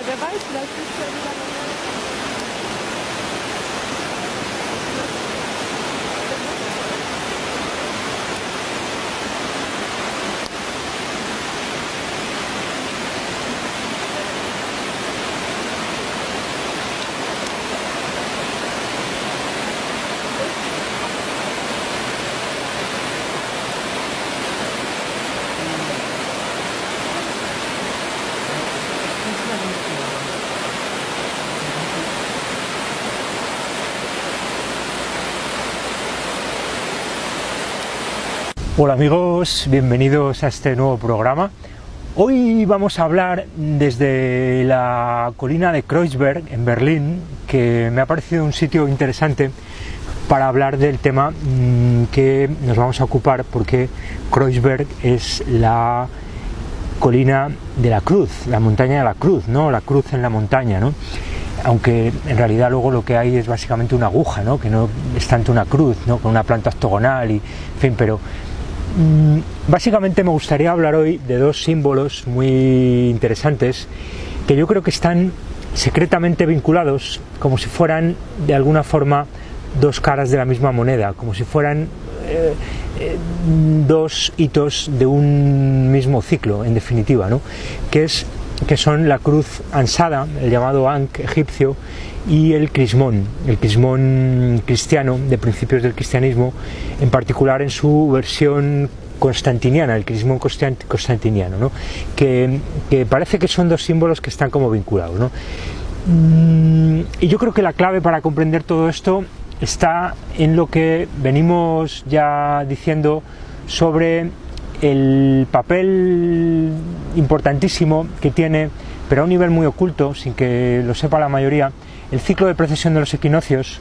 wer weiß, vielleicht bist du ja wieder mal. Hola amigos, bienvenidos a este nuevo programa. Hoy vamos a hablar desde la colina de Kreuzberg en Berlín, que me ha parecido un sitio interesante para hablar del tema que nos vamos a ocupar, porque Kreuzberg es la colina de la cruz, la montaña de la cruz, ¿no? La cruz en la montaña, ¿no? Aunque en realidad luego lo que hay es básicamente una aguja, ¿no? Que no es tanto una cruz, ¿no? Con una planta octogonal y, en fin, pero básicamente me gustaría hablar hoy de dos símbolos muy interesantes que yo creo que están secretamente vinculados, como si fueran de alguna forma dos caras de la misma moneda, como si fueran dos hitos de un mismo ciclo, en definitiva, ¿no? que son la cruz ansada, el llamado Ankh egipcio, y el crismón cristiano de principios del cristianismo, en particular en su versión constantiniana, el crismón constantiniano, ¿no? que parece que son dos símbolos que están como vinculados, ¿no? Y yo creo que la clave para comprender todo esto está en lo que venimos ya diciendo sobre el papel importantísimo que tiene, pero a un nivel muy oculto, sin que lo sepa la mayoría, el ciclo de precesión de los equinoccios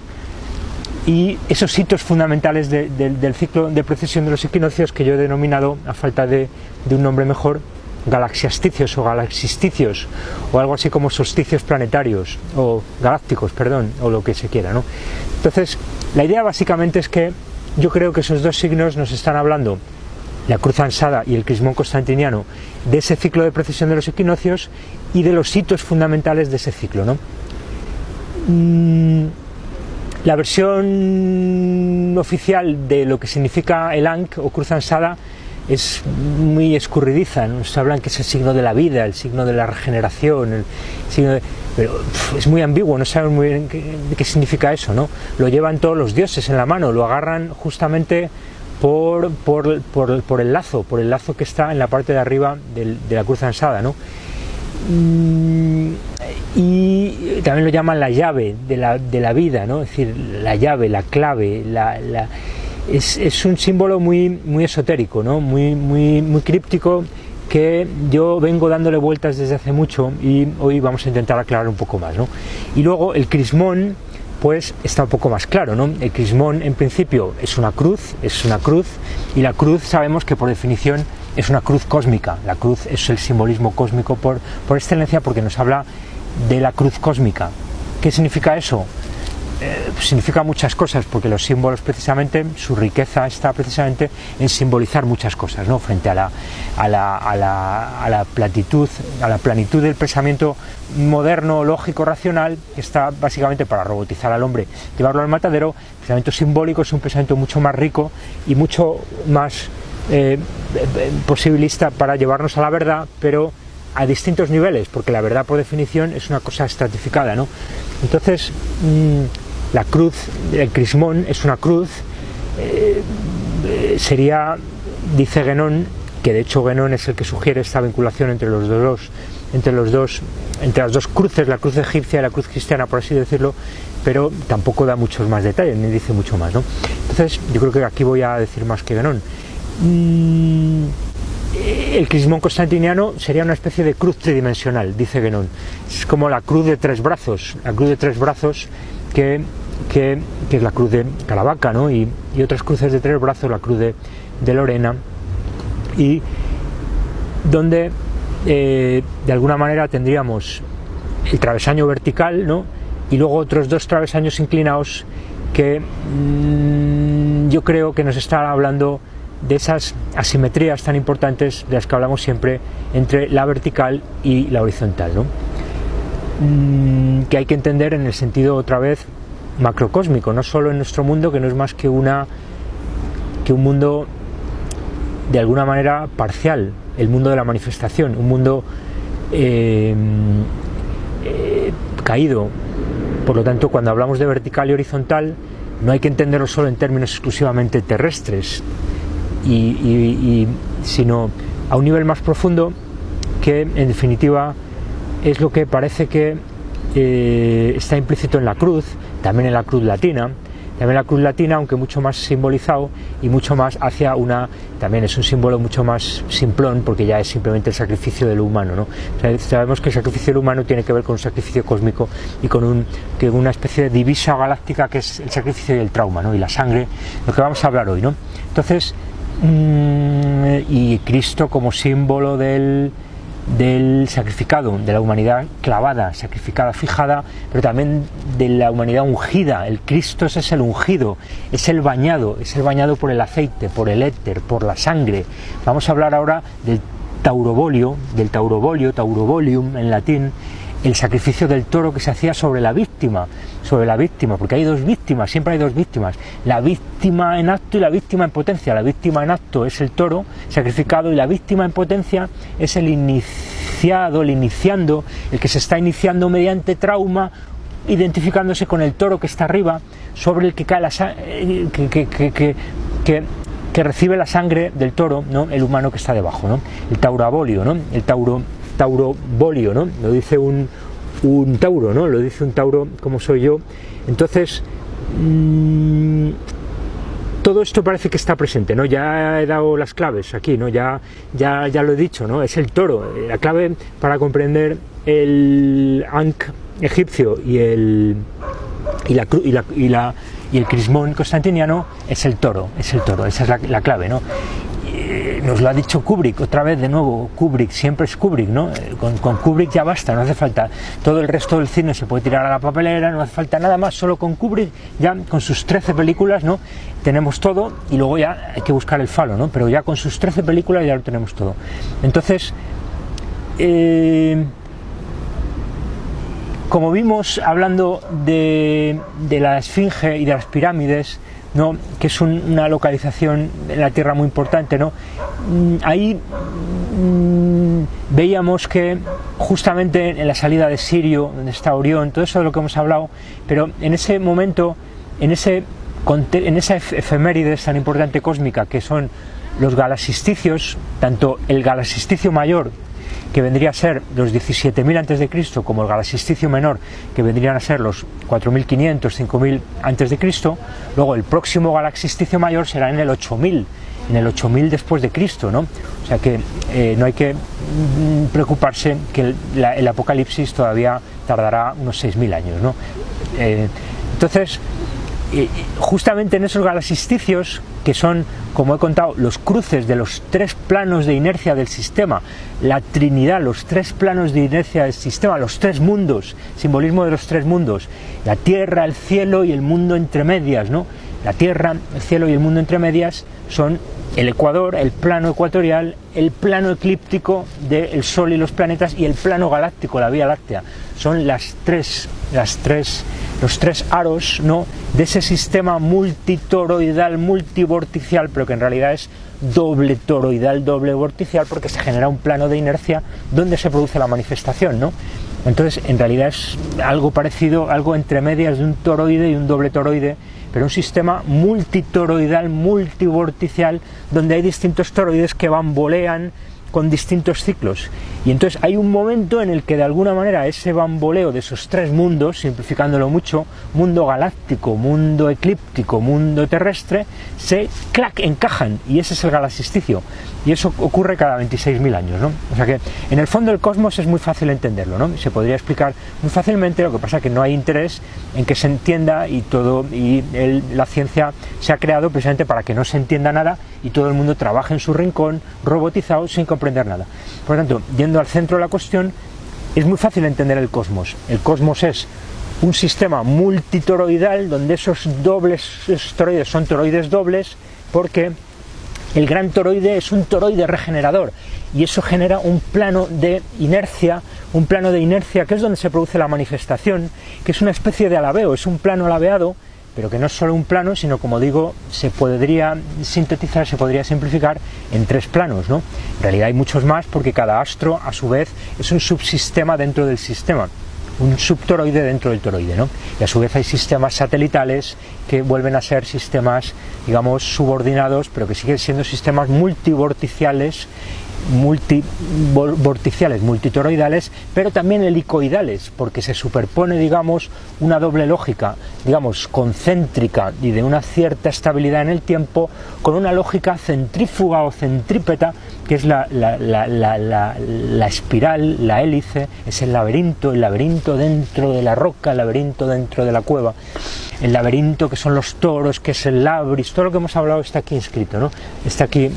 y esos hitos fundamentales del ciclo de precesión de los equinoccios, que yo he denominado, a falta de un nombre mejor, galaxiasticios o galaxisticios, o algo así como solsticios planetarios o galácticos, perdón, o lo que se quiera, ¿no? Entonces, la idea básicamente es que yo creo que esos dos signos nos están hablando, la cruz ansada y el crismón constantiniano, de ese ciclo de precesión de los equinoccios y de los hitos fundamentales de ese ciclo, ¿no? La versión oficial de lo que significa el Ankh o cruz ansada es muy escurridiza. Nos hablan que es el signo de la vida, el signo de la regeneración, el signo de... pero es muy ambiguo, no saben muy bien qué significa eso, ¿no? Lo llevan todos los dioses en la mano, lo agarran justamente por el lazo que está en la parte de arriba de la cruz ansada, ¿no? Y también lo llaman la llave de la vida, ¿no? Es decir, la llave, la clave, es un símbolo muy esotérico, ¿no? Muy críptico, que yo vengo dándole vueltas desde hace mucho y hoy vamos a intentar aclarar un poco más, ¿no? Y luego el crismón, pues está un poco más claro, ¿no? El crismón en principio es una cruz, y la cruz sabemos que por definición es una cruz cósmica. La cruz es el simbolismo cósmico por excelencia, porque nos habla de la cruz cósmica. ¿Qué significa eso? Significa muchas cosas, porque los símbolos, precisamente, su riqueza está precisamente en simbolizar muchas cosas, ¿no? Frente a la plenitud del pensamiento moderno, lógico, racional, que está básicamente para robotizar al hombre, llevarlo al matadero. El pensamiento simbólico es un pensamiento mucho más rico y mucho más posibilista para llevarnos a la verdad, pero a distintos niveles, porque la verdad por definición es una cosa estratificada, ¿no? Entonces, la cruz, el crismón es una cruz, sería, dice Guénon, que de hecho Guénon es el que sugiere esta vinculación entre las dos cruces, la cruz egipcia y la cruz cristiana, por así decirlo, pero tampoco da muchos más detalles, ni dice mucho más, ¿no? Entonces, yo creo que aquí voy a decir más que Guénon. El crismón constantiniano sería una especie de cruz tridimensional, dice Guénon. Es como la cruz de tres brazos, que es la cruz de Caravaca, ¿no? y otras cruces de tres brazos, la cruz de Lorena, y donde de alguna manera tendríamos el travesaño vertical, ¿no? Y luego otros dos travesaños inclinados que yo creo que nos está hablando de esas asimetrías tan importantes de las que hablamos siempre entre la vertical y la horizontal, ¿no? que hay que entender en el sentido otra vez macrocósmico, no solo en nuestro mundo, que no es más que un mundo de alguna manera parcial, el mundo de la manifestación, un mundo caído. Por lo tanto, cuando hablamos de vertical y horizontal, no hay que entenderlo solo en términos exclusivamente terrestres, sino a un nivel más profundo, que en definitiva es lo que parece que está implícito en la cruz, también en la cruz latina. También la cruz latina, aunque mucho más simbolizado y mucho más hacia también es un símbolo mucho más simplón, porque ya es simplemente el sacrificio de lo humano, ¿no? O sea, sabemos que el sacrificio de lo humano tiene que ver con un sacrificio cósmico y con una especie de divisa galáctica, que es el sacrificio y el trauma, ¿no? Y la sangre, lo que vamos a hablar hoy, ¿no? Entonces, y Cristo como símbolo del sacrificado, de la humanidad clavada, sacrificada, fijada, pero también de la humanidad ungida. El Cristo es el ungido, es el bañado por el aceite, por el éter, por la sangre. Vamos a hablar ahora del taurobolium en latín, el sacrificio del toro que se hacía sobre la víctima, porque hay dos víctimas, siempre hay dos víctimas, la víctima en acto y la víctima en potencia. La víctima en acto es el toro sacrificado, y la víctima en potencia es el iniciado, el iniciando, el que se está iniciando mediante trauma, identificándose con el toro que está arriba, sobre el que cae que recibe la sangre del toro, ¿no? El humano que está debajo, ¿no? El taurabolio, ¿no? El taurobolio, ¿no? Lo dice un tauro, ¿no? Lo dice un tauro como soy yo. Entonces, todo esto parece que está presente, ¿no? Ya he dado las claves aquí, ¿no? Ya lo he dicho, ¿no? Es el toro. La clave para comprender el Ankh egipcio y el crismón constantiniano es el toro. Esa es la clave, ¿no? Nos lo ha dicho Kubrick, otra vez de nuevo, Kubrick, siempre es Kubrick, ¿no? Con Kubrick ya basta, no hace falta, todo el resto del cine se puede tirar a la papelera, no hace falta nada más, solo con Kubrick, ya con sus 13 películas, ¿no? Tenemos todo, y luego ya hay que buscar el falo, ¿no? Pero ya con sus 13 películas ya lo tenemos todo. Entonces, como vimos hablando de la Esfinge y de las pirámides, ¿no? Que es una localización en la Tierra muy importante, ¿no? Ahí veíamos que justamente en la salida de Sirio, donde está Orión, todo eso de lo que hemos hablado, pero en ese momento, en esa efemérides tan importante cósmica, que son los galaxisticios, tanto el galaxisticio mayor, que vendría a ser los 17.000 a.C., como el galaxisticio menor, que vendrían a ser los 4.500, 5.000 a.C., luego el próximo galaxisticio mayor será en el 8.000 después de Cristo, ¿no? O sea que no hay que preocuparse que el Apocalipsis todavía tardará unos 6.000 años, ¿no? Entonces, justamente en esos galaxisticios, que son, como he contado, los cruces de los tres planos de inercia del sistema, la Trinidad, los tres planos de inercia del sistema, los tres mundos, simbolismo de los tres mundos, la Tierra, el cielo y el mundo entre medias, ¿no? La Tierra, el cielo y el mundo entre medias son el ecuador, el plano ecuatorial, el plano eclíptico del Sol y los planetas, y el plano galáctico, la Vía Láctea. Son los tres aros, ¿no? De ese sistema multitoroidal, multivorticial, pero que en realidad es doble toroidal, doble vorticial, porque se genera un plano de inercia donde se produce la manifestación, ¿no? Entonces, en realidad es algo parecido, algo entre medias de un toroide y un doble toroide, pero un sistema multitoroidal, multivorticial, donde hay distintos toroides que bambolean con distintos ciclos. Y entonces hay un momento en el que de alguna manera ese bamboleo de esos tres mundos, simplificándolo mucho, mundo galáctico, mundo eclíptico, mundo terrestre, se encajan, y ese es el galaxisticio. Y eso ocurre cada 26.000 años, ¿no? O sea que en el fondo del cosmos es muy fácil entenderlo, ¿no? Se podría explicar muy fácilmente, lo que pasa es que no hay interés en que se entienda, y la ciencia se ha creado precisamente para que no se entienda nada y todo el mundo trabaje en su rincón, robotizado, sin comprender nada. Por lo tanto, yendo al centro de la cuestión, es muy fácil entender el cosmos. El cosmos es un sistema multitoroidal donde esos toroides son toroides dobles, porque el gran toroide es un toroide regenerador y eso genera un plano de inercia que es donde se produce la manifestación, que es una especie de alabeo, es un plano alabeado, pero que no es solo un plano, sino, como digo, se podría sintetizar, se podría simplificar en 3 planos, ¿no? En realidad hay muchos más, porque cada astro, a su vez, es un subsistema dentro del sistema, un subtoroide dentro del toroide, ¿no? Y a su vez hay sistemas satelitales que vuelven a ser sistemas, digamos, subordinados, pero que siguen siendo sistemas multivorticiales, multitoroidales, pero también helicoidales, porque se superpone, digamos, una doble lógica, digamos, concéntrica y de una cierta estabilidad en el tiempo, con una lógica centrífuga o centrípeta, que es la espiral, la hélice, es el laberinto dentro de la roca, el laberinto dentro de la cueva, el laberinto que son los toros, que es el labris, todo lo que hemos hablado está aquí inscrito, ¿no? Está aquí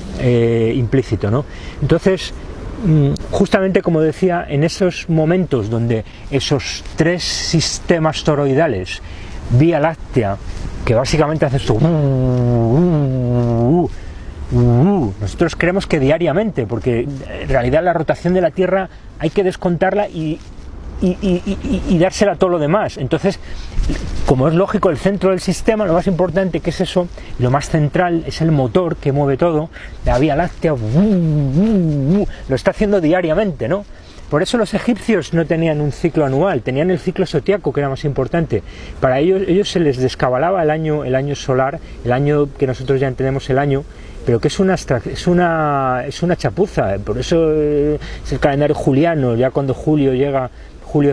implícito, ¿no? Entonces, justamente, como decía, en esos momentos donde esos 3 sistemas toroidales, Vía Láctea, que básicamente hace esto, nosotros creemos que diariamente, porque en realidad la rotación de la Tierra hay que descontarla y dársela a todo lo demás. Entonces, como es lógico, el centro del sistema, lo más importante, que es eso, lo más central, es el motor que mueve todo, la Vía Láctea, lo está haciendo diariamente, ¿no? Por eso los egipcios no tenían un ciclo anual, tenían el ciclo zodiaco, que era más importante. Para ellos se les descabalaba el año solar, el año que nosotros ya entendemos el año, pero que es una chapuza. Por eso es el calendario juliano. Ya cuando Julio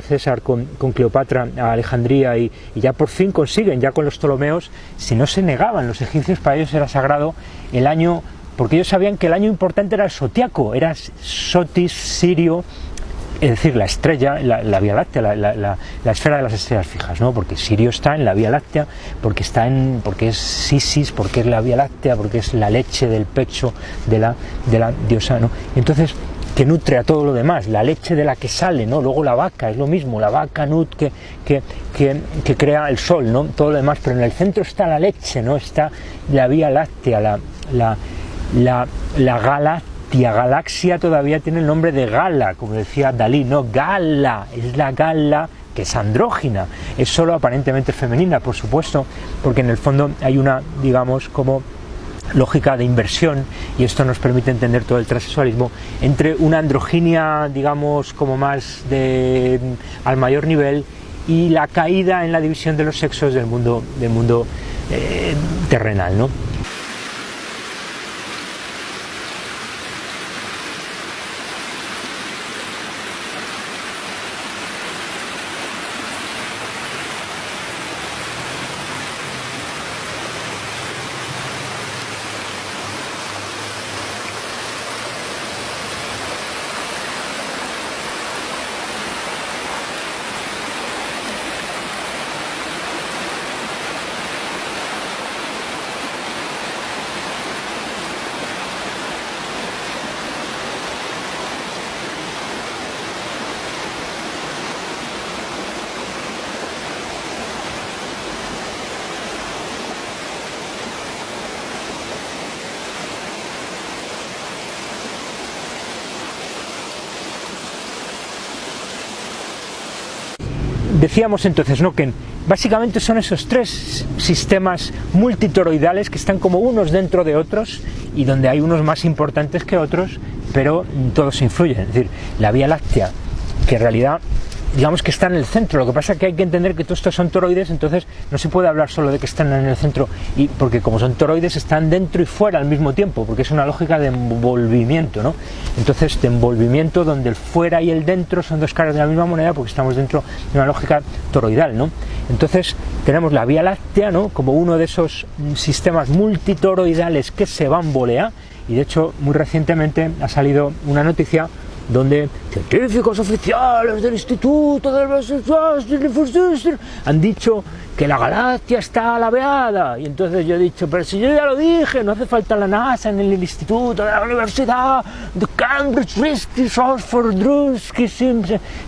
César con Cleopatra a Alejandría y ya por fin consiguen, ya con los Ptolomeos, si no se negaban los egipcios, para ellos era sagrado el año, porque ellos sabían que el año importante era el zodiaco, era Sotis, Sirio, es decir, la estrella, la Vía Láctea, la esfera de las estrellas fijas, ¿no? Porque Sirio está en la Vía Láctea, porque es Sisis, porque es la Vía Láctea, porque es la leche del pecho de la diosa, ¿no? Entonces, que nutre a todo lo demás, la leche de la que sale, ¿no? Luego la vaca, es lo mismo, la vaca que crea el sol, ¿no? Todo lo demás, pero en el centro está la leche, ¿no? Está la Vía Láctea, la galaxia todavía tiene el nombre de Gala, como decía Dalí, no, Gala, es la Gala que es andrógina, es solo aparentemente femenina, por supuesto, porque en el fondo hay una, digamos, como lógica de inversión, y esto nos permite entender todo el transexualismo, entre una androginia, digamos, como más al mayor nivel, y la caída en la división de los sexos del mundo terrenal, ¿no? Decíamos entonces, ¿no?, que básicamente son esos 3 sistemas multitoroidales que están como unos dentro de otros y donde hay unos más importantes que otros, pero todos influyen. Es decir, la Vía Láctea, que en realidad, digamos que está en el centro. Lo que pasa es que hay que entender que todos estos son toroides, entonces no se puede hablar solo de que están en el centro, y porque como son toroides están dentro y fuera al mismo tiempo, porque es una lógica de envolvimiento, ¿no? Entonces, de envolvimiento donde el fuera y el dentro son 2 caras de la misma moneda, porque estamos dentro de una lógica toroidal, ¿no? Entonces tenemos la Vía Láctea, ¿no?, como uno de esos sistemas multitoroidales que se bambolea, y de hecho muy recientemente ha salido una noticia donde científicos oficiales del Instituto de han dicho que la galaxia está alabeada, y entonces yo he dicho, pero si yo ya lo dije, no hace falta la NASA, en el Instituto de la Universidad de Cambridge, Oxford,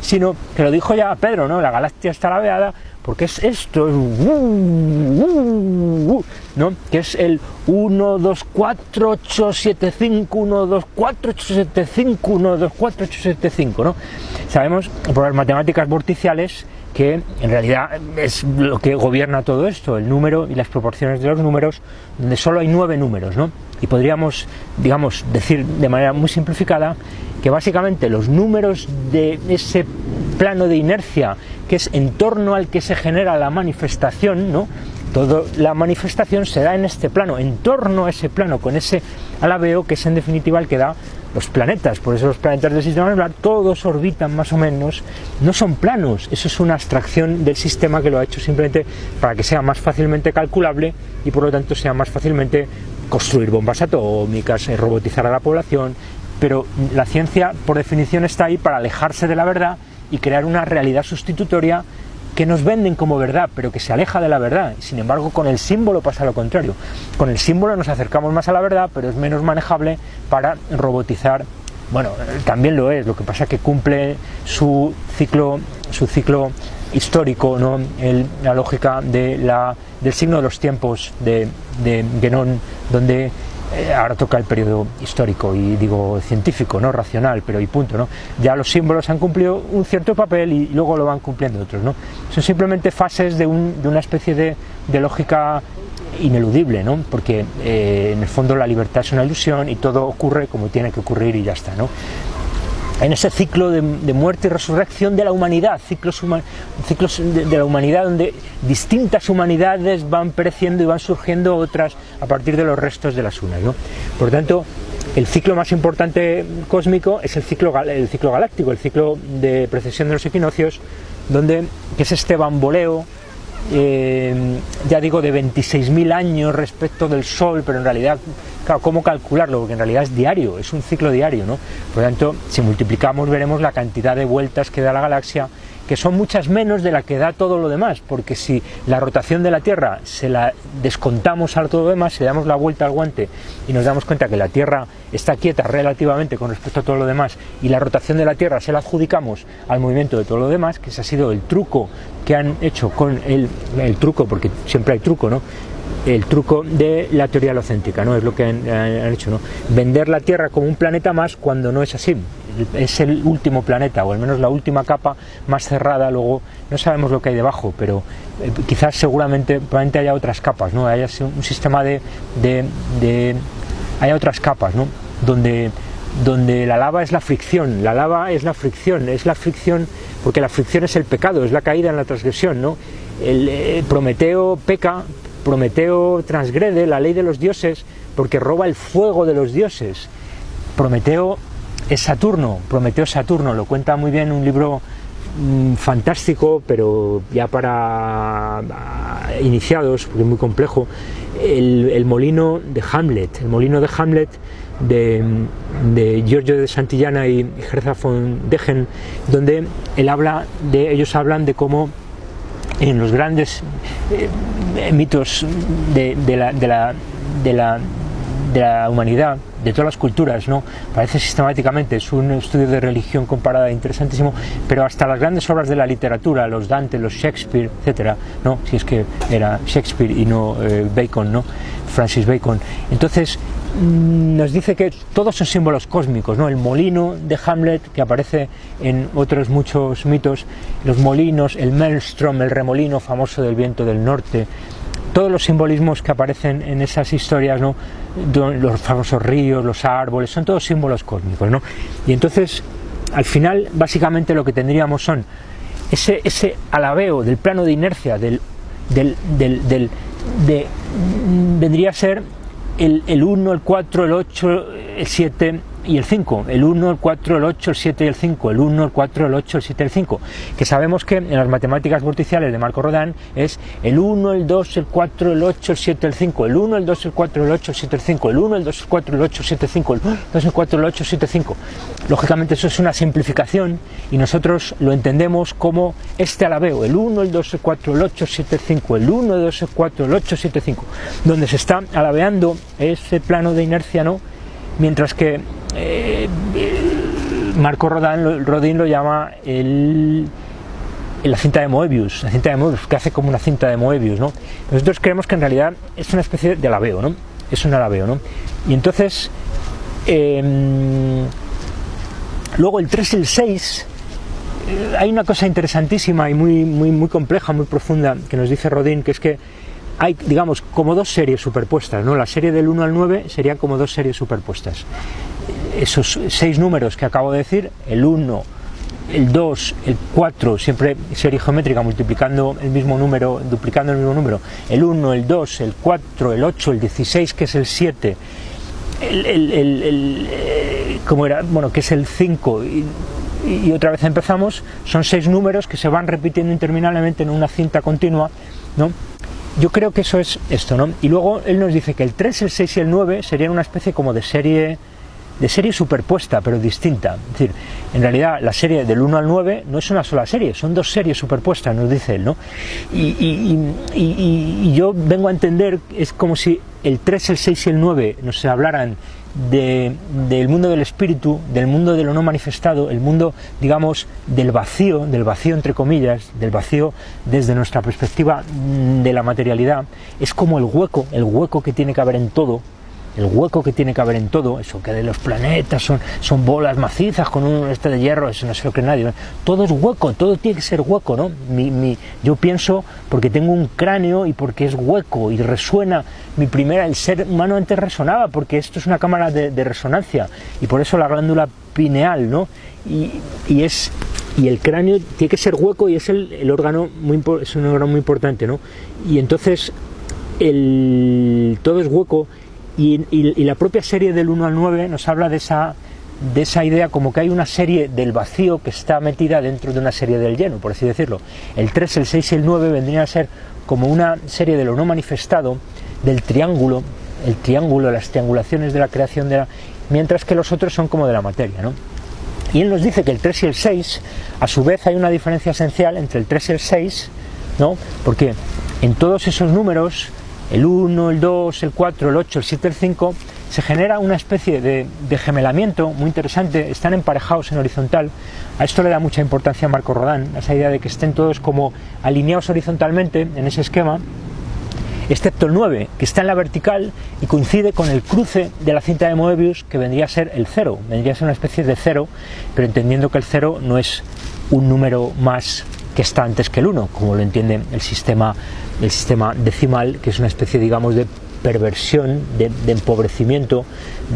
sino que lo dijo ya Pedro, ¿no? La galaxia está alabeada porque es esto, ¿no? Que es el 1, 2, 4, 8, 7, 5, 1, 2, 4, 8, 7, 5, 1, 2, 4, 8, 7, 5, ¿no? Sabemos por las matemáticas vorticiales que en realidad es lo que gobierna todo esto, el número y las proporciones de los números, donde solo hay 9 números, ¿no? Y podríamos, digamos, decir de manera muy simplificada que básicamente los números de ese plano de inercia, que es en torno al que se genera la manifestación, ¿no? Toda la manifestación se da en este plano, en torno a ese plano, con ese alabeo que es en definitiva el que da los planetas. Por eso los planetas del sistema solar todos orbitan más o menos, no son planos, eso es una abstracción del sistema que lo ha hecho simplemente para que sea más fácilmente calculable y por lo tanto sea más fácilmente construir bombas atómicas, robotizar a la población, pero la ciencia por definición está ahí para alejarse de la verdad y crear una realidad sustitutoria que nos venden como verdad, pero que se aleja de la verdad. Sin embargo, con el símbolo pasa lo contrario. Con el símbolo nos acercamos más a la verdad, pero es menos manejable para robotizar. Bueno, también lo es, lo que pasa es que cumple su ciclo histórico, ¿no? La lógica del signo de los tiempos de Guénon, donde ahora toca el periodo histórico y digo científico, no racional, pero y punto, ¿no? Ya los símbolos han cumplido un cierto papel y luego lo van cumpliendo otros, ¿no? Son simplemente fases de una especie de lógica ineludible, ¿no? Porque en el fondo la libertad es una ilusión y todo ocurre como tiene que ocurrir y ya está, ¿no? En ese ciclo de muerte y resurrección de la humanidad, ciclos de la humanidad donde distintas humanidades van pereciendo y van surgiendo otras a partir de los restos de las unas, ¿no? Por lo tanto, el ciclo más importante cósmico es el ciclo galáctico, el ciclo de precesión de los equinoccios, que es este bamboleo, ya digo, de 26.000 años respecto del Sol, pero en realidad, claro, ¿cómo calcularlo? Porque en realidad es diario, es un ciclo diario, ¿no? Por lo tanto, si multiplicamos veremos la cantidad de vueltas que da la galaxia, que son muchas menos de la que da todo lo demás, porque si la rotación de la Tierra se la descontamos a todo lo demás, si le damos la vuelta al guante y nos damos cuenta que la Tierra está quieta relativamente con respecto a todo lo demás y la rotación de la Tierra se la adjudicamos al movimiento de todo lo demás, que ese ha sido el truco que han hecho con el truco, porque siempre hay truco, ¿no? El truco de la teoría helocéntrica, ¿no? Es lo que han hecho, ¿no? Vender la Tierra como un planeta más cuando no es así. Es el último planeta, o al menos la última capa más cerrada. Luego no sabemos lo que hay debajo, pero quizás probablemente haya otras capas, ¿no? Haya un sistema haya otras capas, ¿no? Donde la lava es la fricción, porque la fricción es el pecado, es la caída en la transgresión, ¿no? Prometeo peca, Prometeo transgrede la ley de los dioses porque roba el fuego de los dioses. Prometeo es Saturno, lo cuenta muy bien un libro fantástico, pero ya para iniciados, porque es muy complejo, el molino de Hamlet, de Giorgio de Santillana y Gerda von Degen, donde ellos hablan de cómo en los grandes mitos de la humanidad, de todas las culturas, ¿no? Parece sistemáticamente, es un estudio de religión comparada interesantísimo, pero hasta las grandes obras de la literatura, los Dante, los Shakespeare, etcétera, ¿no? Si es que era Shakespeare y no Bacon, ¿no? Francis Bacon. Entonces nos dice que todos son símbolos cósmicos, ¿no? El molino de Hamlet, que aparece en otros muchos mitos, los molinos, el maelstrom, el remolino famoso del viento del norte, todos los simbolismos que aparecen en esas historias, ¿no? Los famosos ríos, los árboles, son todos símbolos cósmicos, ¿no? Y entonces, al final, básicamente lo que tendríamos son ese alabeo del plano de inercia, vendría a ser el 1, el 4, el 8, el 7 y el 5, el 1, el 4, el 8, el 7 y el 5, el 1, el 4, el 8, el 7 y el 5, que sabemos que en las matemáticas vorticiales de Marco Rodin es el 1, el 2, el 4, el 8, el 7, el 5, el 1, el 2, el 4, el 8, el 7, el 5, el 1, el 2, el 4, el 8, el 7, el 5, el 2, el 4, el 8, el 7, el 5. Lógicamente eso es una simplificación y nosotros lo entendemos como este alabeo, el 1, el 2, el 4, el 8, el 7, el 5, el 1, el 2, el 4, el 8, el 7, el 5, donde se está alabeando ese plano de inercia, ¿no? Mientras que Marco Rodin lo llama el la cinta de Moebius, que hace como una cinta de Moebius, ¿no? Nosotros creemos que en realidad es una especie de alabeo, ¿no? Es un alabeo, ¿no? Y entonces, luego el 3 y el 6, hay una cosa interesantísima y muy compleja, muy profunda, que nos dice Rodin, que es que hay, digamos, como dos series superpuestas, ¿no? La serie del 1 al 9 serían como dos series superpuestas. Esos 6 números que acabo de decir, el 1, el 2, el 4, siempre serie geométrica, multiplicando el mismo número, duplicando el mismo número, el 1, el 2, el 4, el 8, el 16, que es el 7, ¿cómo era? Bueno, que es el 5, y otra vez empezamos. Son 6 números que se van repitiendo interminablemente en una cinta continua, ¿no? Yo creo que eso es esto, ¿no? Y luego él nos dice que el 3, el 6 y el 9 serían una especie como de serie superpuesta, pero distinta. Es decir, en realidad la serie del 1 al 9 no es una sola serie, son dos series superpuestas, nos dice él, ¿no? Y yo vengo a entender, es como si el 3, el 6 y el 9 nos hablaran del mundo del espíritu, del mundo de lo no manifestado, el mundo, digamos, del vacío entre comillas, del vacío desde nuestra perspectiva de la materialidad. Es como el hueco que tiene que haber en todo. El hueco que tiene que haber en todo, eso que de los planetas son bolas macizas con un de hierro, eso no se lo cree nadie, ¿no? Todo es hueco, todo tiene que ser hueco, ¿no? Yo pienso, porque tengo un cráneo y porque es hueco y resuena, el ser humano antes resonaba, porque esto es una cámara de resonancia, y por eso la glándula pineal, ¿no? Y el cráneo tiene que ser hueco, y es el órgano es un órgano muy importante, ¿no? Y entonces todo es hueco. Y la propia serie del 1 al 9 nos habla de esa idea, como que hay una serie del vacío que está metida dentro de una serie del lleno, por así decirlo. El 3, el 6 y el 9 vendrían a ser como una serie de lo no manifestado, del triángulo, las triangulaciones de la creación, mientras que los otros son como de la materia, ¿no? Y él nos dice que el 3 y el 6, a su vez hay una diferencia esencial entre el 3 y el 6, ¿no? Porque en todos esos números, el 1, el 2, el 4, el 8, el 7, el 5, se genera una especie de gemelamiento muy interesante, están emparejados en horizontal. A esto le da mucha importancia a Marco Rodin, a esa idea de que estén todos como alineados horizontalmente en ese esquema, excepto el 9, que está en la vertical y coincide con el cruce de la cinta de Moebius, que vendría a ser el 0, vendría a ser una especie de 0, pero entendiendo que el 0 no es un número más que está antes que el 1, como lo entiende el sistema decimal, que es una especie, digamos, de perversión, de empobrecimiento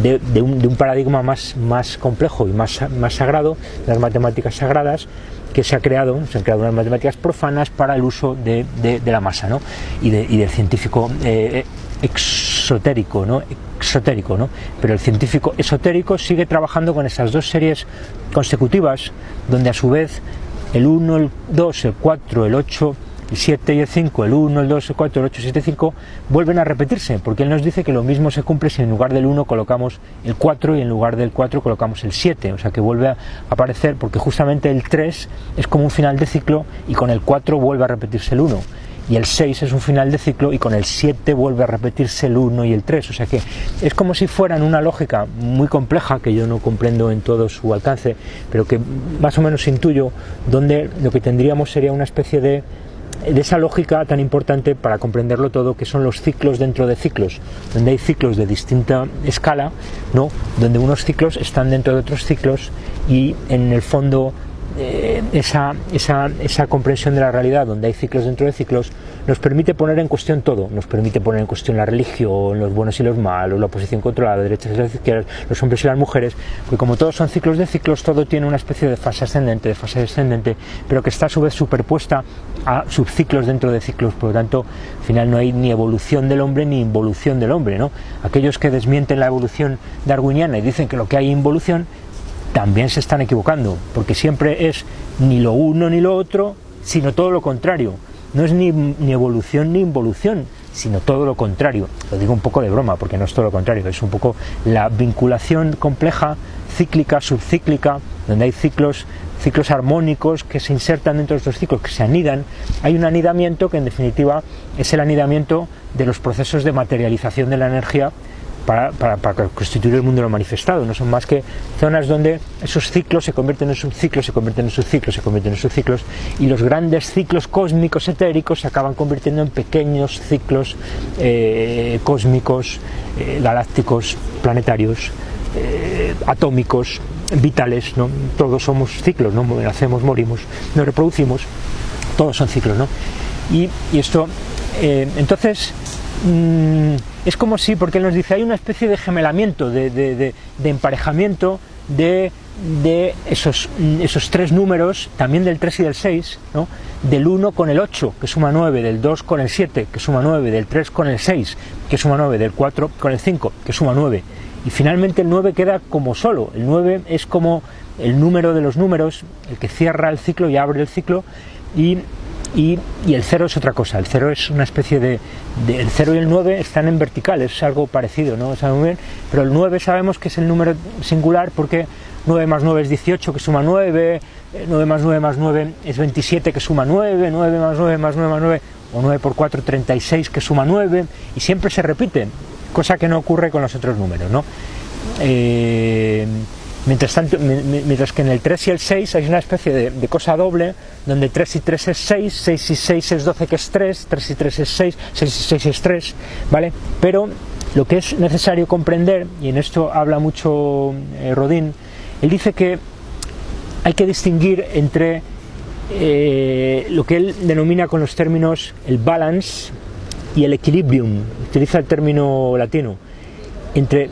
de un paradigma más complejo y más sagrado, las matemáticas sagradas, que se han creado unas matemáticas profanas para el uso de la masa, ¿no? y del científico exotérico, ¿no? Pero el científico esotérico sigue trabajando con esas dos series consecutivas, donde a su vez el 1, el 2, el 4, el 8, el 7 y el 5, el 1, el 2, el 4, el 8, el 7 y el 5 vuelven a repetirse, porque él nos dice que lo mismo se cumple si en lugar del 1 colocamos el 4 y en lugar del 4 colocamos el 7, o sea que vuelve a aparecer, porque justamente el 3 es como un final de ciclo y con el 4 vuelve a repetirse el 1. Y el 6 es un final de ciclo y con el 7 vuelve a repetirse el 1 y el 3. O sea que es como si fueran una lógica muy compleja, que yo no comprendo en todo su alcance, pero que más o menos intuyo, donde lo que tendríamos sería una especie de esa lógica tan importante para comprenderlo todo, que son los ciclos dentro de ciclos, donde hay ciclos de distinta escala, ¿no? Donde unos ciclos están dentro de otros ciclos y en el fondo esa comprensión de la realidad, donde hay ciclos dentro de ciclos, nos permite poner en cuestión todo. Nos permite poner en cuestión la religión, los buenos y los malos, la oposición controlada, derechas y las izquierdas, los hombres y las mujeres, porque como todos son ciclos de ciclos, todo tiene una especie de fase ascendente, de fase descendente, pero que está a su vez superpuesta a subciclos dentro de ciclos. Por lo tanto, al final no hay ni evolución del hombre ni involución del hombre, ¿no? Aquellos que desmienten la evolución darwiniana y dicen que lo que hay es involución, también se están equivocando, porque siempre es ni lo uno ni lo otro, sino todo lo contrario. No es ni evolución ni involución, sino todo lo contrario. Lo digo un poco de broma, porque no es todo lo contrario, es un poco la vinculación compleja, cíclica, subcíclica, donde hay ciclos armónicos que se insertan dentro de estos ciclos, que se anidan. Hay un anidamiento que en definitiva es el anidamiento de los procesos de materialización de la energía para constituir el mundo de lo manifestado. No son más que zonas donde esos ciclos se convierten en subciclos, se convierten en subciclos, se convierten en subciclos, y los grandes ciclos cósmicos etéricos se acaban convirtiendo en pequeños ciclos cósmicos, galácticos, planetarios, atómicos, vitales, ¿no? Todos somos ciclos, ¿no? Nacemos, morimos, nos reproducimos, todos son ciclos, ¿no? Y esto, entonces, es como si, porque él nos dice, hay una especie de gemelamiento, de emparejamiento de esos tres números, también del 3 y del 6, ¿no? Del 1 con el 8, que suma 9, del 2 con el 7, que suma 9, del 3 con el 6, que suma 9, del 4 con el 5, que suma 9. Y finalmente el 9 queda como solo. El 9 es como el número de los números, el que cierra el ciclo y abre el ciclo, y el 0 es otra cosa. El 0 es una especie el 0 y el 9 están en vertical, es algo parecido, ¿no? ¿Saben muy bien? Pero el 9 sabemos que es el número singular porque 9 más 9 es 18, que suma 9, 9 más 9 más 9 es 27, que suma 9, 9 más 9 más 9 más 9, o 9 por 4, 36, que suma 9, y siempre se repite, cosa que no ocurre con los otros números, ¿no? Mientras que en el 3 y el 6 hay una especie de cosa doble, donde 3 y 3 es 6, 6 y 6 es 12, que es 3, 3 y 3 es 6, 6 y 6 es 3, ¿vale? Pero lo que es necesario comprender, y en esto habla mucho Rodin, él dice que hay que distinguir entre lo que él denomina con los términos el balance y el equilibrium, utiliza el término latino, entre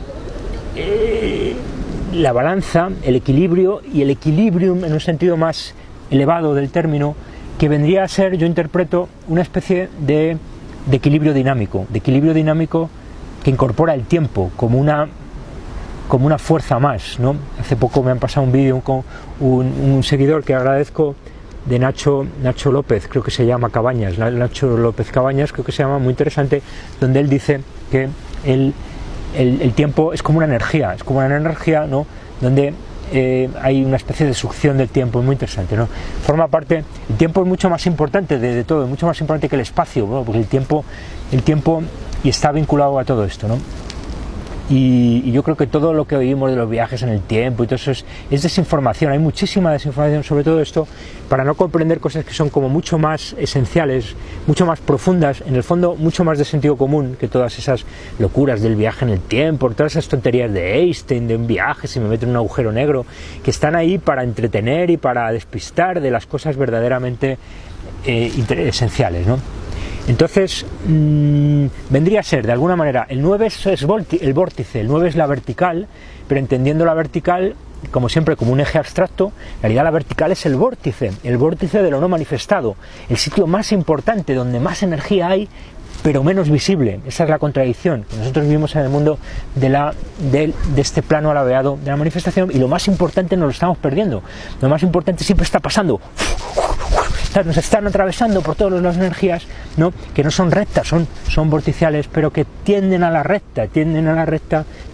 la balanza, el equilibrio y el equilibrium en un sentido más elevado del término, que vendría a ser, yo interpreto, una especie de equilibrio dinámico, que incorpora el tiempo como una fuerza más, ¿no? Hace poco me han pasado un vídeo con un seguidor que agradezco, de Nacho López, creo que se llama Cabañas, Nacho López Cabañas, creo que se llama, muy interesante, donde él dice que el tiempo es como una energía, ¿no? Donde hay una especie de succión del tiempo, es muy interesante, ¿no? Forma parte, el tiempo es mucho más importante de todo, es mucho más importante que el espacio, ¿no? Porque el tiempo y está vinculado a todo esto, ¿no? Y yo creo que todo lo que oímos de los viajes en el tiempo y todo eso es desinformación. Hay muchísima desinformación sobre todo esto, para no comprender cosas que son como mucho más esenciales, mucho más profundas, en el fondo mucho más de sentido común que todas esas locuras del viaje en el tiempo, todas esas tonterías de Einstein, de un viaje, si me meto en un agujero negro, que están ahí para entretener y para despistar de las cosas verdaderamente esenciales, ¿no? Entonces, vendría a ser, de alguna manera, el 9 es el vórtice, el 9 es la vertical, pero entendiendo la vertical, como siempre, como un eje abstracto, en realidad la vertical es el vórtice de lo no manifestado, el sitio más importante, donde más energía hay, pero menos visible. Esa es la contradicción, que nosotros vivimos en el mundo de este plano alabeado de la manifestación, y lo más importante nos lo estamos perdiendo. Lo más importante siempre está pasando, nos están atravesando por todas las energías, ¿no? Que no son rectas, son vorticiales, pero que tienden a la recta,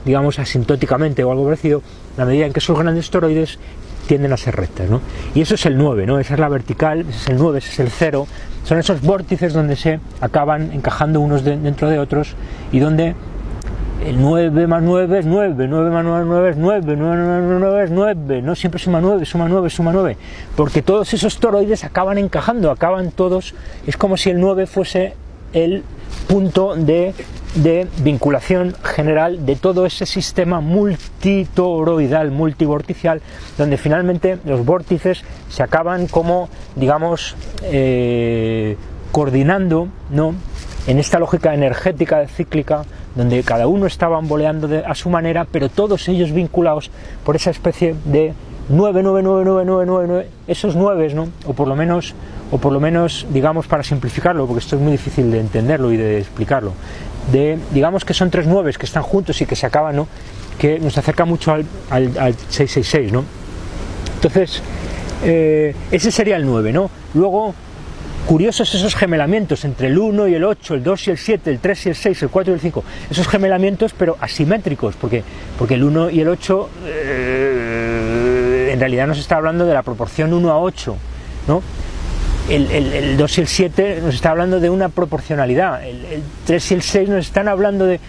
digamos asintóticamente o algo parecido, a medida en que esos grandes toroides tienden a ser rectas, ¿no? Y eso es el 9, ¿no? Esa es la vertical, ese es el 9, ese es el 0, son esos vórtices donde se acaban encajando unos dentro de otros, y donde el 9 más 9 es 9, 9 más 9 es 9, 9 más 9 es 9, no siempre suma 9, porque todos esos toroides acaban encajando, acaban todos, es como si el 9 fuese el punto de vinculación general de todo ese sistema multitoroidal, multivorticial, donde finalmente los vórtices se acaban como, digamos, coordinando, ¿no? En esta lógica energética cíclica, donde cada uno está bamboleando a su manera, pero todos ellos vinculados por esa especie de 9, 9, 9, 9, 9, 9, 9, esos 9, ¿no? O por lo menos, digamos, para simplificarlo, porque esto es muy difícil de entenderlo y de explicarlo, digamos que son tres 9 que están juntos y que se acaban, ¿no? Que nos acerca mucho al 666, ¿no? Entonces, ese sería el 9, ¿no? Luego, curiosos esos gemelamientos entre el 1 y el 8, el 2 y el 7, el 3 y el 6, el 4 y el 5, esos gemelamientos pero asimétricos, porque el 1 y el 8 en realidad nos está hablando de la proporción 1 a 8, ¿no? El 2 y el 7 nos está hablando de una proporcionalidad, el 3 y el 6 nos están hablando de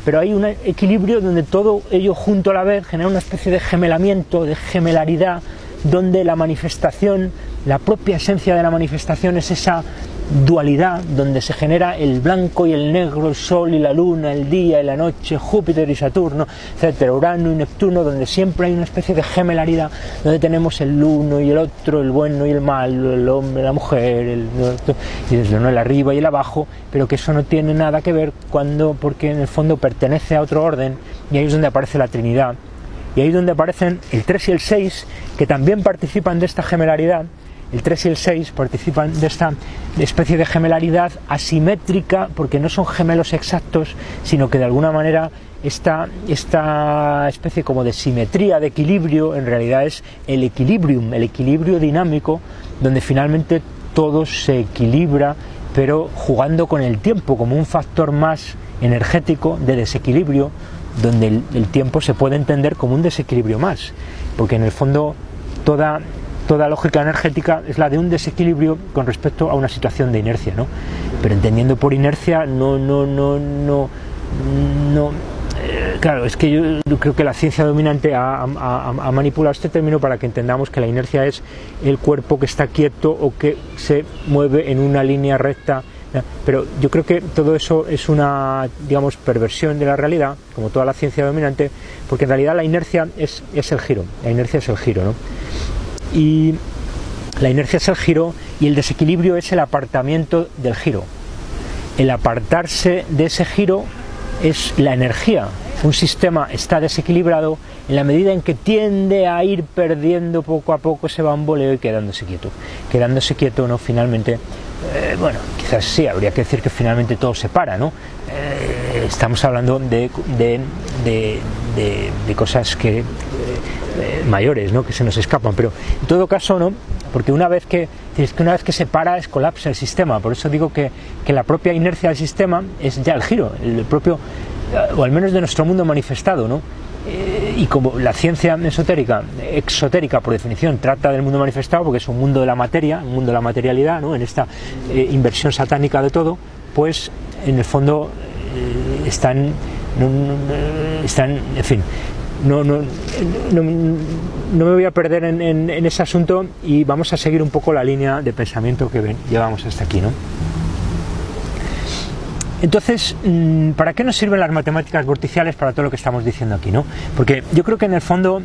pero hay un equilibrio donde todo ello junto a la vez genera una especie de gemelamiento, de gemelaridad, donde la manifestación, la propia esencia de la manifestación es esa dualidad, donde se genera el blanco y el negro, el sol y la luna, el día y la noche, Júpiter y Saturno, etcétera, Urano y Neptuno, donde siempre hay una especie de gemelaridad, donde tenemos el uno y el otro, el bueno y el malo, el hombre, la mujer, y desde el arriba y el abajo, pero que eso no tiene nada que ver porque en el fondo pertenece a otro orden, y ahí es donde aparece la Trinidad, y ahí es donde aparecen el 3 y el 6, que también participan de esta gemelaridad. El 3 y el 6 participan de esta especie de gemelaridad asimétrica, porque no son gemelos exactos, sino que de alguna manera esta especie como de simetría, de equilibrio, en realidad es el equilibrium, el equilibrio dinámico, donde finalmente todo se equilibra, pero jugando con el tiempo como un factor más energético de desequilibrio, donde el tiempo se puede entender como un desequilibrio más, porque en el fondo toda lógica energética es la de un desequilibrio con respecto a una situación de inercia, ¿no? Pero entendiendo por inercia claro, es que yo creo que la ciencia dominante ha manipulado este término para que entendamos que la inercia es el cuerpo que está quieto o que se mueve en una línea recta, pero yo creo que todo eso es una, digamos, perversión de la realidad, como toda la ciencia dominante, porque en realidad la inercia es el giro, ¿no? Y la inercia es el giro y el desequilibrio es el apartamiento del giro. El apartarse de ese giro es la energía. Un sistema está desequilibrado en la medida en que tiende a ir perdiendo poco a poco ese bamboleo y quedándose quieto. Quedándose quieto, ¿no? Finalmente, bueno, quizás sí, habría que decir que finalmente todo se para, ¿no? Estamos hablando de cosas que mayores, ¿no? Que se nos escapan, pero en todo caso no, porque una vez que se para colapsa el sistema. Por eso digo que la propia inercia del sistema es ya el giro, el propio, o al menos de nuestro mundo manifestado, ¿no? Y como la ciencia exotérica por definición trata del mundo manifestado, porque es un mundo de la materia, un mundo de la materialidad, ¿no? En esta inversión satánica de todo, pues en el fondo están, en fin, no me voy a perder en ese asunto y vamos a seguir un poco la línea de pensamiento que llevamos hasta aquí, ¿no? Entonces, ¿para qué nos sirven las matemáticas vorticiales para todo lo que estamos diciendo aquí, ¿no? Porque yo creo que en el fondo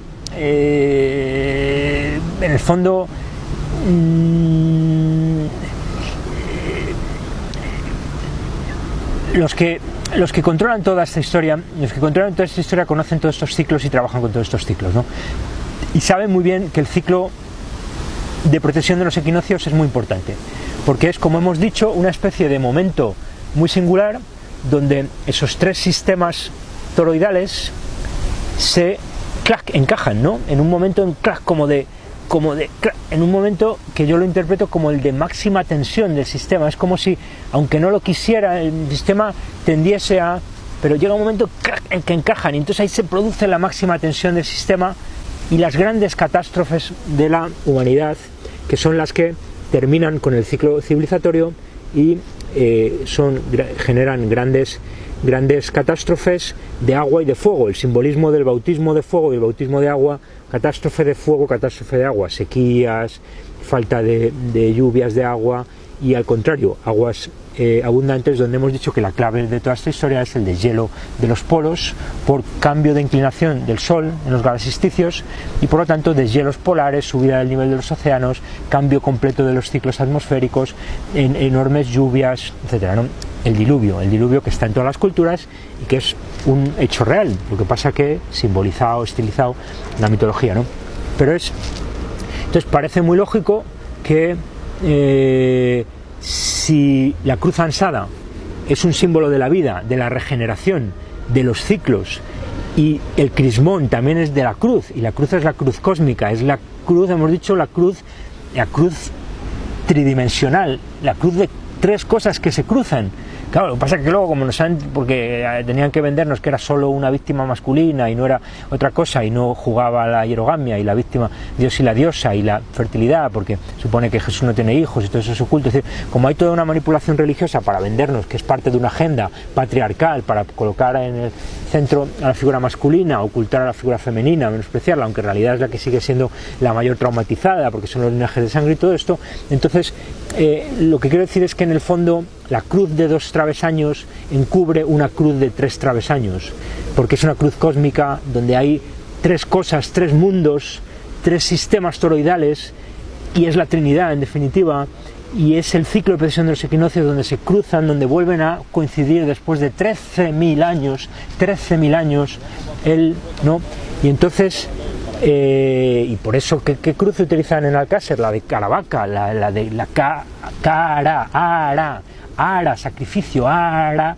los que controlan toda esta historia, conocen todos estos ciclos y trabajan con todos estos ciclos, ¿no? Y saben muy bien que el ciclo de precesión de los equinoccios es muy importante, porque es, como hemos dicho, una especie de momento muy singular donde esos tres sistemas toroidales se encajan, ¿no? En un momento en un momento que yo lo interpreto como el de máxima tensión del sistema. Es como si, aunque no lo quisiera, el sistema tendiese a, pero llega un momento en que encajan, y entonces ahí se produce la máxima tensión del sistema y las grandes catástrofes de la humanidad, que son las que terminan con el ciclo civilizatorio y generan grandes catástrofes de agua y de fuego. El simbolismo del bautismo de fuego y el bautismo de agua: catástrofe de fuego, catástrofe de agua, sequías, falta de lluvias de agua, y al contrario, aguas abundantes, donde hemos dicho que la clave de toda esta historia es el deshielo de los polos por cambio de inclinación del Sol en los galaxisticios, y por lo tanto deshielos polares, subida del nivel de los océanos, cambio completo de los ciclos atmosféricos, enormes lluvias, etcétera, ¿no? El diluvio que está en todas las culturas y que es un hecho real, lo que pasa que simbolizado, estilizado en la mitología, ¿no? Pero entonces parece muy lógico que si la cruz ansada es un símbolo de la vida, de la regeneración, de los ciclos, y el crismón también es de la cruz, y la cruz es la cruz cósmica, es la cruz, hemos dicho, la cruz tridimensional, la cruz de tres cosas que se cruzan, Claro, lo que pasa es que luego, como nos han, porque tenían que vendernos que era solo una víctima masculina y no era otra cosa, y no jugaba la hierogamia y la víctima, Dios y la diosa y la fertilidad, porque supone que Jesús no tiene hijos y todo eso es oculto. Es decir, como hay toda una manipulación religiosa para vendernos, que es parte de una agenda patriarcal, para colocar en el centro a la figura masculina, ocultar a la figura femenina, menospreciarla, aunque en realidad es la que sigue siendo la mayor traumatizada, porque son los linajes de sangre y todo esto. Entonces, lo que quiero decir es que en el fondo la cruz de 2 travesaños encubre una cruz de 3 travesaños, porque es una cruz cósmica donde hay 3 cosas, 3 mundos, 3 sistemas toroidales, y es la Trinidad en definitiva, y es el ciclo de precesión de los equinoccios donde se cruzan, donde vuelven a coincidir después de 13.000 años, ¿no? Y entonces, y por eso, ¿qué cruz utilizan en Alcácer? La de Caravaca, la de la Ara, sacrificio, Ara,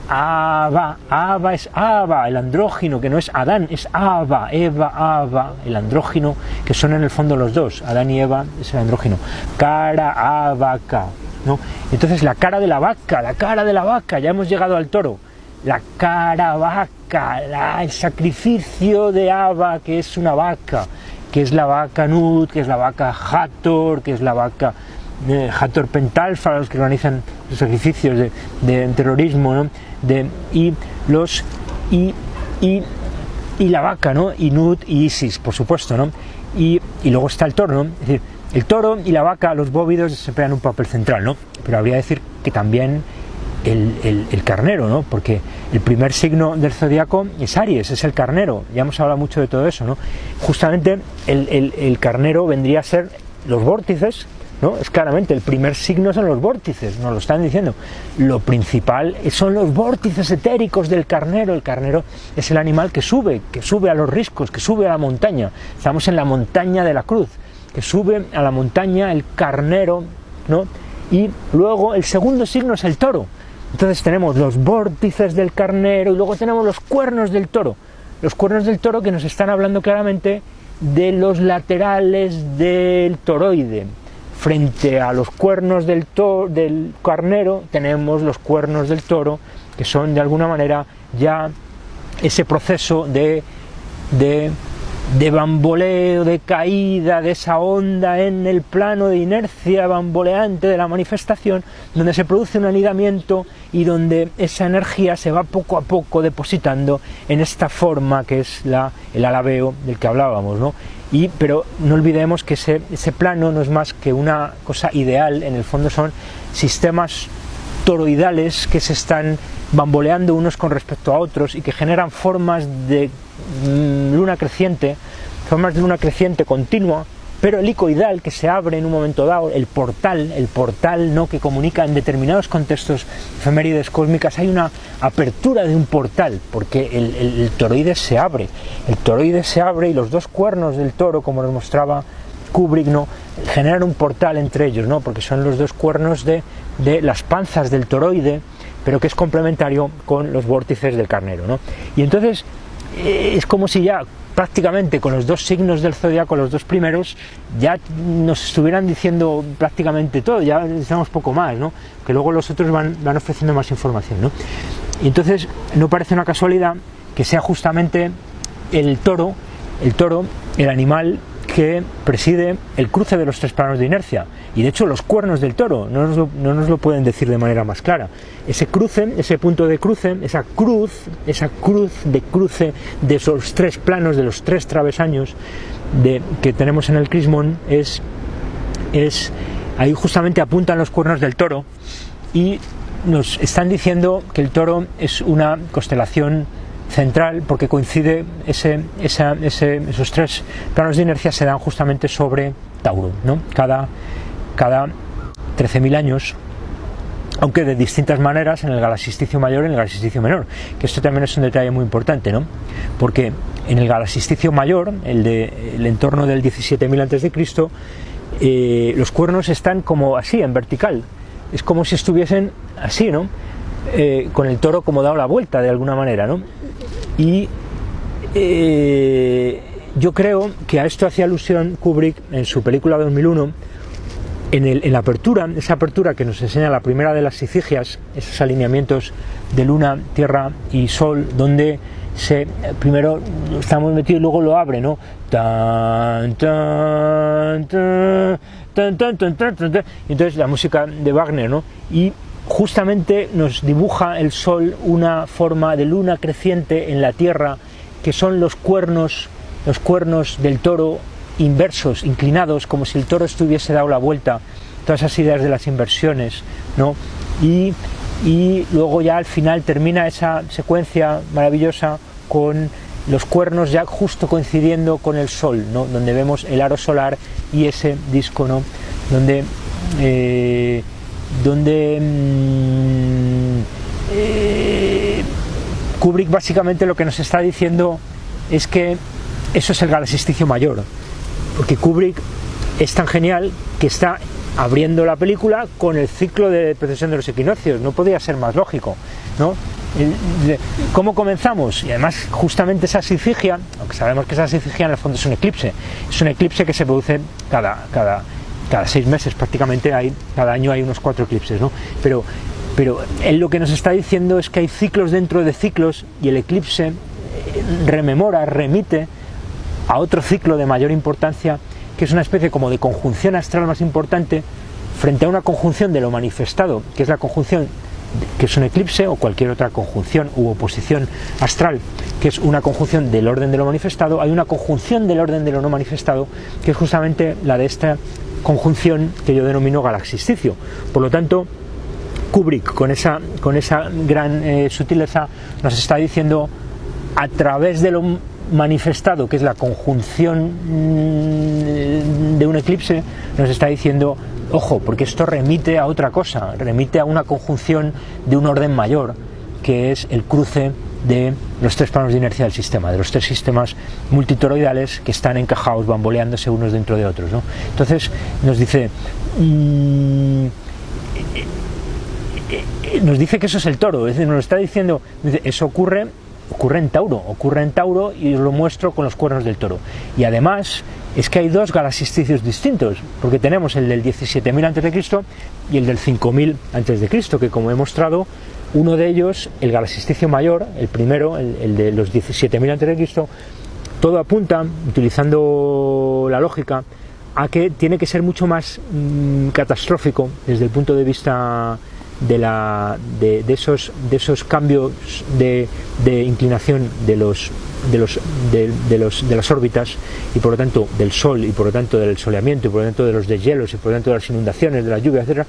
Ava es Ava, el andrógino, que no es Adán, es Ava, Eva, el andrógino, que son en el fondo los dos, Adán y Eva es el andrógino, cara, vaca, ¿no? Entonces la cara de la vaca, ya hemos llegado al toro, la cara vaca, el sacrificio de Ava, que es una vaca, que es la vaca Nut, que es la vaca Hathor, que es la vaca Hathor Pentalfa, los que organizan los sacrificios de terrorismo, ¿no? Y la vaca, ¿no? Y Nut y Isis, por supuesto, ¿no? Y luego está el toro, ¿no? Es decir, el toro y la vaca, los bóvidos, desempeñan un papel central, ¿no? Pero habría que decir que también el carnero, ¿no? Porque el primer signo del zodiaco es Aries, es el carnero. Ya hemos hablado mucho de todo eso, ¿no? Justamente el carnero vendría a ser los vórtices, ¿no? Es claramente el primer signo son los vórtices, nos lo están diciendo. Lo principal son los vórtices etéricos del carnero. El carnero es el animal que sube a los riscos, que sube a la montaña. Estamos en la montaña de la cruz, que sube a la montaña el carnero, ¿no? Y luego el segundo signo es el toro. Entonces tenemos los vórtices del carnero y luego tenemos los cuernos del toro. Los cuernos del toro que nos están hablando claramente de los laterales del toroide. Frente a los cuernos del carnero tenemos los cuernos del toro, que son de alguna manera ya ese proceso de bamboleo, de caída, de esa onda en el plano de inercia bamboleante de la manifestación, donde se produce un anidamiento y donde esa energía se va poco a poco depositando en esta forma que es el alabeo del que hablábamos, ¿no? Pero no olvidemos que ese plano no es más que una cosa ideal, en el fondo son sistemas toroidales que se están bamboleando unos con respecto a otros y que generan formas de luna creciente continua, pero helicoidal, que se abre en un momento dado, el portal, ¿no? Que comunica en determinados contextos efemérides cósmicas, hay una apertura de un portal, porque el toroide se abre, y los dos cuernos del toro, como nos mostraba Kubrick, ¿no? Generan un portal entre ellos, ¿no? Porque son los dos cuernos de las panzas del toroide, pero que es complementario con los vórtices del carnero, ¿no? Y entonces es como si ya prácticamente con los dos signos del zodiaco, los dos primeros, ya nos estuvieran diciendo prácticamente todo, ya necesitamos poco más, ¿no? Que luego los otros van ofreciendo más información, ¿no? Y entonces no parece una casualidad que sea justamente el toro, el animal que preside el cruce de los 3 planos de inercia, y de hecho los cuernos del toro no nos lo pueden decir de manera más clara. Ese cruce, ese punto de cruce, esa cruz de cruce de esos 3 planos, de los 3 travesaños que tenemos en el crismón, es ahí justamente apuntan los cuernos del toro y nos están diciendo que el toro es una constelación central, porque coincide esos 3 planos de inercia se dan justamente sobre Tauro, ¿no? Cada 13.000 años, aunque de distintas maneras, en el galaxisticio mayor y en el galaxisticio menor, que esto también es un detalle muy importante, ¿no? Porque en el galaxisticio mayor, el entorno del 17.000 a.C., los cuernos están como así, en vertical, es como si estuviesen así, ¿no? Con el toro como dado la vuelta de alguna manera, ¿no? Y yo creo que a esto hacía alusión Kubrick en su película 2001, en la apertura, esa apertura que nos enseña la primera de las efigias, esos alineamientos de luna, tierra y sol, donde primero estamos metidos y luego lo abre, ¿no? Tan, tan, tan, tan, tan, tan, tan, tan, tan. Y entonces la música de Wagner, ¿no? Y justamente nos dibuja el sol una forma de luna creciente en la tierra, que son los cuernos del toro inversos, inclinados, como si el toro estuviese dado la vuelta, todas esas ideas de las inversiones, ¿no? Y luego ya al final termina esa secuencia maravillosa con los cuernos ya justo coincidiendo con el sol, ¿no? Donde vemos el aro solar y ese disco, ¿no? Donde Kubrick básicamente lo que nos está diciendo es que eso es el galaxisticio mayor, porque Kubrick es tan genial que está abriendo la película con el ciclo de precesión de los equinoccios. No podía ser más lógico, ¿no? ¿Cómo comenzamos? Y además justamente esa efigia, aunque sabemos que esa efigia en el fondo es un eclipse que se produce cada 6 meses prácticamente, cada año hay unos 4 eclipses, ¿no? Pero él lo que nos está diciendo es que hay ciclos dentro de ciclos, y el eclipse remite a otro ciclo de mayor importancia, que es una especie como de conjunción astral más importante frente a una conjunción de lo manifestado, que es la conjunción que es un eclipse, o cualquier otra conjunción u oposición astral, que es una conjunción del orden de lo manifestado. Hay una conjunción del orden de lo no manifestado, que es justamente la de esta conjunción que yo denomino galaxisticio. Por lo tanto, Kubrick, con esa gran sutileza, nos está diciendo, a través de lo manifestado, que es la conjunción de un eclipse, nos está diciendo, ojo, porque esto remite a otra cosa, remite a una conjunción de un orden mayor, que es el cruce de los 3 planos de inercia del sistema, de los 3 sistemas multitoroidales que están encajados, bamboleándose unos dentro de otros, ¿no? Entonces nos dice que eso es el toro, es decir, nos está diciendo, eso ocurre en Tauro, y os lo muestro con los cuernos del toro. Y además es que hay 2 galaxisticios distintos, porque tenemos el del 17.000 a.C. y el del 5.000 a.C., que, como he mostrado, uno de ellos, el galaxisticio mayor, el primero, el de los 17.000 a.C., todo apunta, utilizando la lógica, a que tiene que ser mucho más catastrófico desde el punto de vista de esos cambios de inclinación de las órbitas, y por lo tanto del Sol, y por lo tanto del soleamiento, y por lo tanto de los deshielos, y por lo tanto de las inundaciones, de las lluvias, etc.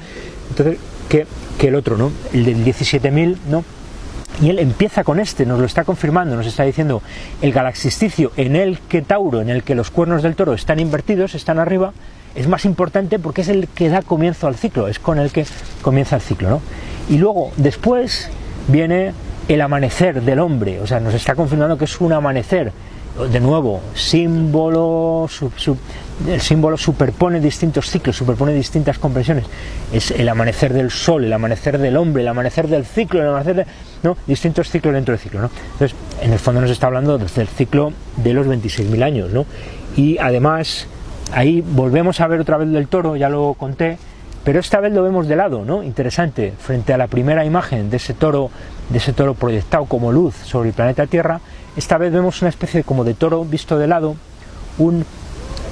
Entonces, que el otro, ¿no? El del 17.000, ¿no? Y él empieza con nos lo está confirmando, nos está diciendo el galaxisticio en el que Tauro, en el que los cuernos del toro están invertidos, están arriba, es más importante porque es el que da comienzo al ciclo, es con el que comienza el ciclo, ¿no? Y luego, después, viene el amanecer del hombre, o sea, nos está confirmando que es un amanecer, de nuevo, símbolo, el símbolo superpone distintos ciclos, superpone distintas comprensiones, es el amanecer del sol, el amanecer del hombre, el amanecer del ciclo, el amanecer ¿no? Distintos ciclos dentro del ciclo, ¿no? Entonces, en el fondo nos está hablando del ciclo de los 26.000 años, ¿no? Y además, ahí volvemos a ver otra vez del toro, ya lo conté, pero esta vez lo vemos de lado, ¿no? Interesante, frente a la primera imagen de ese toro proyectado como luz sobre el planeta Tierra. Esta vez vemos una especie como de toro visto de lado,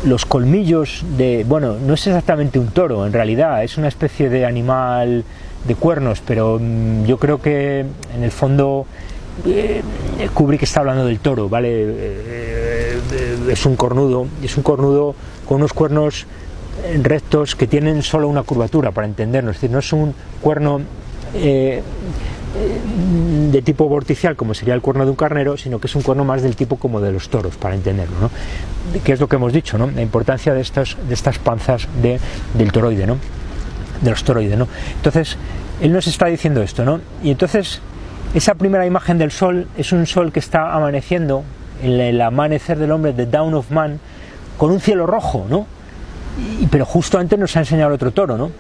los colmillos bueno, no es exactamente un toro, en realidad es una especie de animal de cuernos, pero yo creo que en el fondo Kubrick está hablando del toro, ¿vale? Es un cornudo con unos cuernos rectos que tienen solo una curvatura, para entendernos, es decir, no es un cuerno de tipo vorticial como sería el cuerno de un carnero, sino que es un cuerno más del tipo como de los toros, para entenderlo, ¿no? Que es lo que hemos dicho, ¿no? La importancia de estas panzas del toroide, ¿no? De los toroides, ¿no? Entonces, él nos está diciendo esto, ¿no? Y entonces, esa primera imagen del sol es un sol que está amaneciendo, en el amanecer del hombre, the dawn of man, con un cielo rojo, ¿no? Pero justo antes nos ha enseñado el otro toro, ¿no?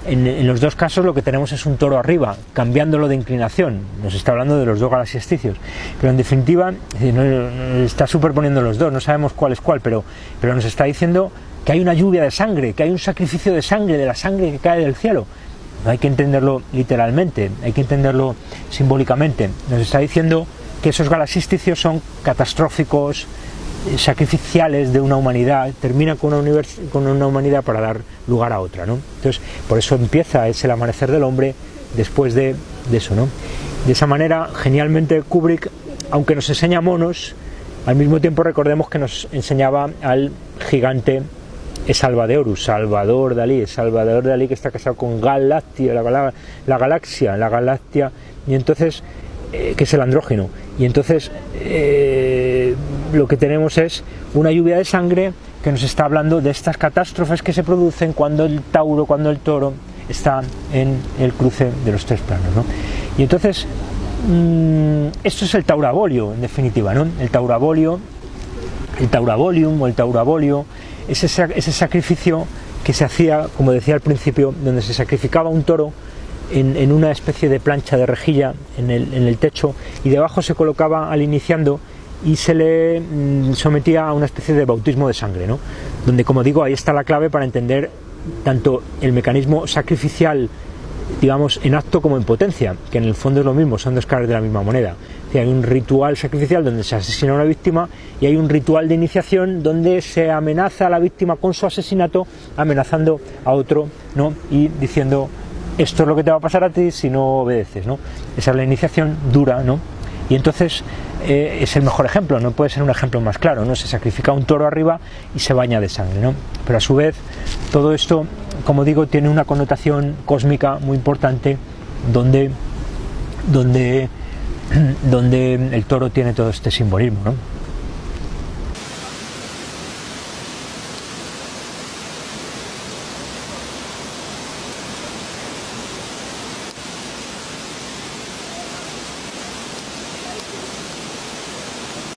En los dos casos lo que tenemos es un toro arriba, cambiándolo de inclinación. Nos está hablando de los dos galaxiesticios, pero en definitiva está superponiendo los dos, no sabemos cuál es cuál, pero nos está diciendo que hay una lluvia de sangre, que hay un sacrificio de sangre, de la sangre que cae del cielo. No hay que entenderlo literalmente, hay que entenderlo simbólicamente. Nos está diciendo que esos galaxiesticios son catastróficos, sacrificiales de una humanidad, terminan con una humanidad para dar lugar a otra, ¿no? Entonces, por eso empieza, es el amanecer del hombre después de eso, ¿no? De esa manera, genialmente Kubrick, aunque nos enseña monos, al mismo tiempo recordemos que nos enseñaba al gigante Salvador Dalí que está casado con Galaxia, la galaxia, y entonces, que es el andrógeno, y entonces lo que tenemos es una lluvia de sangre que nos está hablando de estas catástrofes que se producen cuando el toro está en el cruce de los tres planos, ¿no? Y entonces esto es el taurabolio, en definitiva, ¿no? El taurabolium o el taurabolio es ese sacrificio que se hacía, como decía al principio, donde se sacrificaba un toro en una especie de plancha de rejilla en el techo, y debajo se colocaba al iniciando y se le sometía a una especie de bautismo de sangre, ¿no? Donde, como digo, ahí está la clave para entender tanto el mecanismo sacrificial, digamos, en acto como en potencia, que en el fondo es lo mismo, son dos caras de la misma moneda. Hay un ritual sacrificial donde se asesina a una víctima, y hay un ritual de iniciación donde se amenaza a la víctima con su asesinato, amenazando a otro, ¿no? Y diciendo: esto es lo que te va a pasar a ti si no obedeces, ¿no? Esa es la iniciación dura, ¿no? Y entonces es el mejor ejemplo, no puede ser un ejemplo más claro, ¿no? Se sacrifica un toro arriba y se baña de sangre, ¿no? Pero a su vez todo esto, como digo, tiene una connotación cósmica muy importante, donde el toro tiene todo este simbolismo, ¿no?